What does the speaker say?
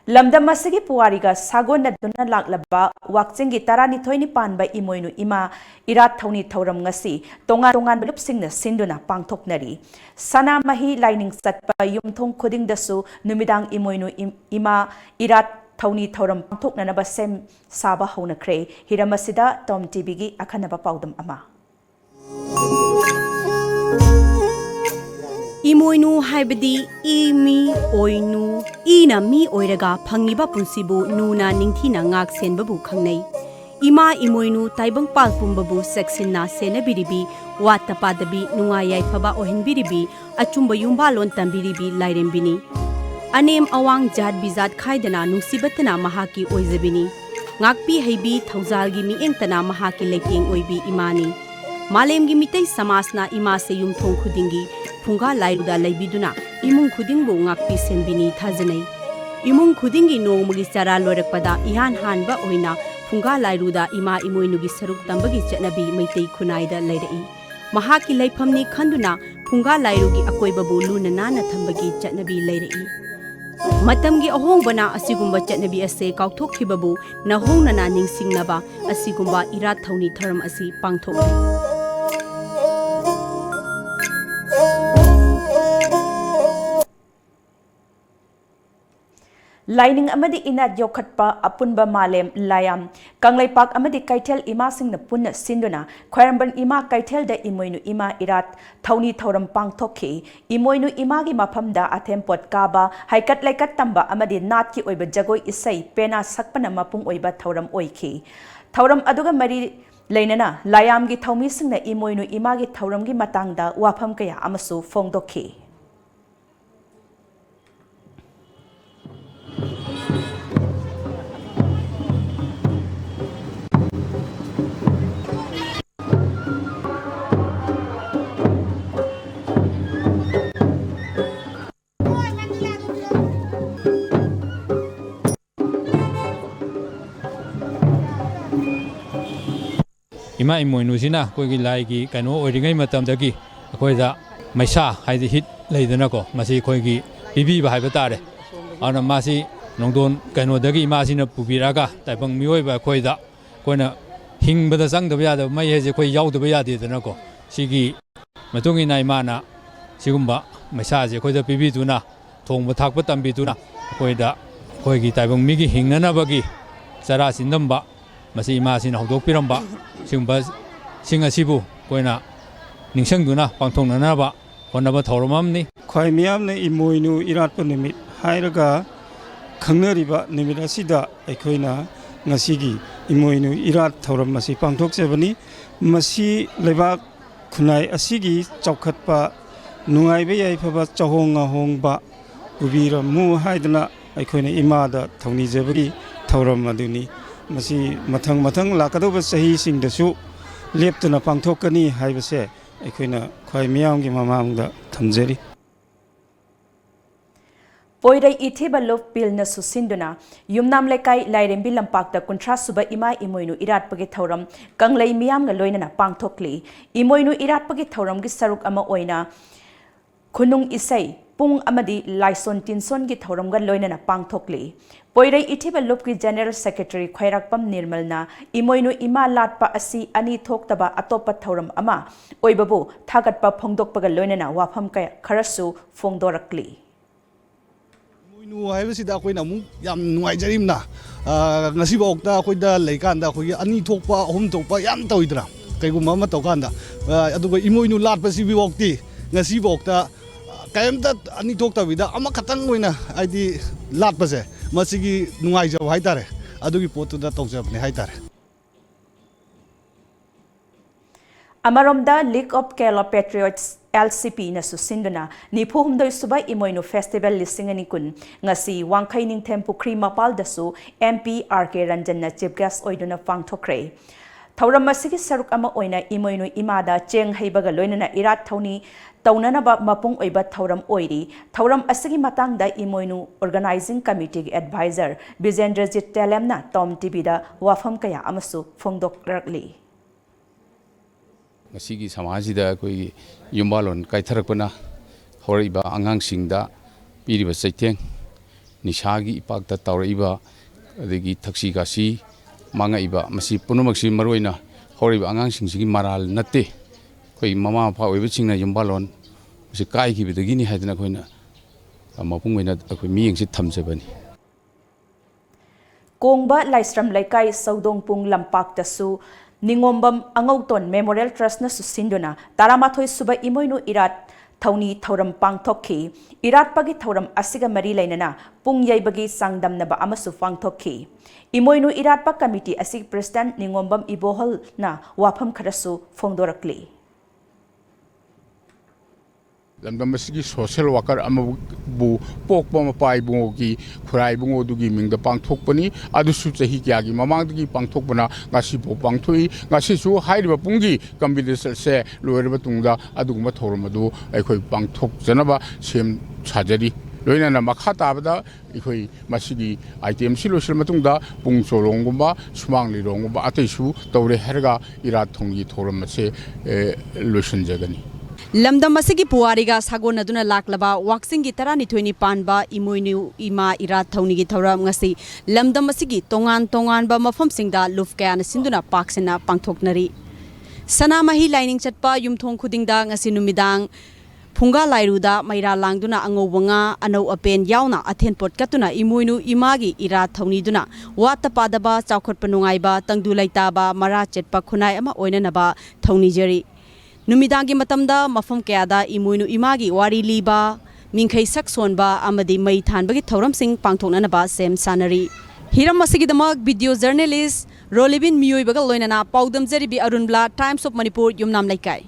Lamdam ashigi puwariga sagonaduna laklaba wakching tarani panba Emoinu Ema Erat Thouni Thouram ngashi Tonganba Lupsingna Shinduna Pangthoknari.Sanamahi laining chatpa yumthong khudingdasu numidang Emoinu Ema Erat Thouni Thouram pangthoknaba sem saba houkhre hiramasida TOMTV gi akhanaba paudam ama Emoinu haibadi imi oinu ina mi oiraga phangiba punsibu nuna ningthina ngak senbabu khangnei ima Emoinu taibang palpumbabu seksinna senabiribi watapadabi nungayai phaba ohenbiribi achumba yumbalon tambiribi lairembini anem awang jat bizat khaidana nungsibatna mahaki oizabini ngakpi heibi thaujalgi mi engtana mahaki leking oibi imani malemgi mitei samasna ima se yumthong khudingi Punga lairuda laibiduna imung khudingbu ngakpi senbini thajanai imung khudingi nongmagi chara lorakpada ihan hanba oina punga lairuda ima Emoinu gi saruk tambagi chatnabi meitei khunaida lairai mahaki laifamni khanduna punga lairugi akoibabu luna nana thambagi chatnabi lairai matamgi ahongbana asigumba chatnabi ase kaukthokhibabu nahongnana ningsingnaba asigumba Erat Thouni Thouram asi pangthoknari Laining amadi inat yokhatpa apunba malem layam kanglaipak amadi kaithel ima singna punna shinduna khwaramban ima kaithel da Emoinu Ema Erat Thouni Thouram pangthokhi Emoinu Ema gi maphamda athempot kaba haikat laikat tamba amadi nat ki oiba jagoi isai pena sakpana mapung oiba thauram oikhi thauram aduga mari leinana layam gi thaumi singna Emoinu Ema gi thauram gi matangda wafam kaya amasu fongdokhi Ima Emoinu sina koigi laigi kano oringai matamdagi akoida maisa haidi hit leidana masi koigi bibi ba haiba tare ana masi nongdon kano dagi ima sina pubiraga taibang mioi ba koida koina hingbada sangdaba yada mai heze koi yaudaba yade dana sigi matungi na imana sigumba maisa je koida bibi duna thongba thakba tambi duna koida koigi taibang migi hingnana bagi chara sindamba masi ima sina hodok piramba Singba singasibu koina ningsangduna pangthoknaba honaba thauramamni khwai miyamne Emoinu Erat nimit hairaga khangnariba nimit asida aikhoina ngasigi Emoinu Erat Thouram masi pangthokjebani masi lebak khunai asigi chaukhatpa nungaiba yaifaba chahonga hongba ubira mu haidana aikhoina imada Thouni jebagi thauram aduni masi mathang lakadoba sahi singdasu leptuna pangthokani haibase aikhoina khwai miyamgi mamamda thamjeri Poirai ithiba love bill na susinduna yumnam lekai lairembi lampakta kunthra suba ima Emoinu Erat pagi thauram kanglai miyam ga loinana pangthokli Emoinu Erat pagi thauram gi saruk ama oina khunung isai pung amadi laison tinson gi thauram ga loinana pangthokli Poirai ithiba love gi general secretary khairakpam nirmalna Emoinu Ema latpa asi ani thoktaba atopa thauram ama oibabu thagatpa phongdokpa ga loinana wafam kaya kharasu phongdorakli Emoinu haibasida akoina amu yam nuaijarimna ngasi bokta akoida leikanda akoi ani thokpa ahum thokpa yam toidra kaiguma ama tokanda aduga Emoinu latpasi bokti ngasi bokta kaimta ani thokta bida ama khatang oina aidi latpase masigi nuaijaw haitare adugi potuda tawjabne haitare Amaromda League of Kerala Patriots LCP na susinduna nipuhumdoy subay Emoinu Festival lisingani kun ngasi wangkhay ning tempukri mapal dasu MP RK Ranjan na chief guest oiduna pangthoknari Thouram masigi saruk ama oina Emoinu Emada cheng heibaga loinana Erat Thouni taunanaba mapung oiba thauram oiri thauram asigi matangda Emoinu organizing committee advisor Bijendrajit Telemna TOMTV da wafam kaya amasu phongdokrakli Masigi samajida koi yumbalon kaitharakpana horiba angangsingda piriba saiteng निशागी इपाक्ता तौरइबा अदगी थक्सी गासी मांगाइबा Masih पुनमक्सी मरोइना हौरिबा आंगांसिंसिगी moral नत्ते कोई mama Mopa ओइबसिंगना युम्बालोन मसी काइगिबदगिनि हाइदना खोइना मपुंगोइना अखोइ मियेंसि थमजबनी कोंगबा Laishram लेकाई सौदोंपुंग लंपाक्तसु Ningombam अंगौतोन memorial ट्रस्टना सुसिंदुना 18 सुबा इमोइनु इरात थौनी थौरम पांगथोक्खी इराटपगी थौरम असिगा मरी लेनना पुंग यैबगी सांगदमनबा अमसु पांगथोक्खी Imoinu इराटपा committee असि president Ningombam इबोहलना वाफम खरसु फोंदोरक्ली Lamdam asigi social worker amabu pokpa mapai bungogi khurai bungo dugi mingda pangthokpani adusu chahi kyagi mamangdagi pangthokpana ngashi bo pangthui ngashi su hairiba pungi combination se loirba tungda aduguma thormadu aikhoi pangthok janaba sem chajari loina na makha tabada ikhoi masigi item si losil matungda pung cholongumba sumangli rongumba ataisu tawre herga Erat Thouni Thouram se losin jagani Lamdam asigi puwariga sagonaduna laklaba wakching gi tarani thoini panba Emoinu Ema Erat Thouni Thouram ngasi lamdam asigi tongan ba mafam singda lufkana shinduna paksena pangthoknari.Sanamahi laining chatpa yumthong khudingda ngasi numidang phunga lairuda maira langduna angowanga anau apen yauna athen pot katuna Emoinu Ema Erat Thouni duna wata padaba chaukhotpa nungaiba tangdu laitaba mara chatpa khunai ama oinanaba Thouni jari numidang gi matamda mafam kayada Emoinu Ema wari liba mingkhai sak sonba amadi mai thanbagi thauram sing pangthoknaba sem sanari hiram asigi damak video journalist rolibin miyoi baga loinana paudam jari bi arunbla Times of Manipur yumnam laikai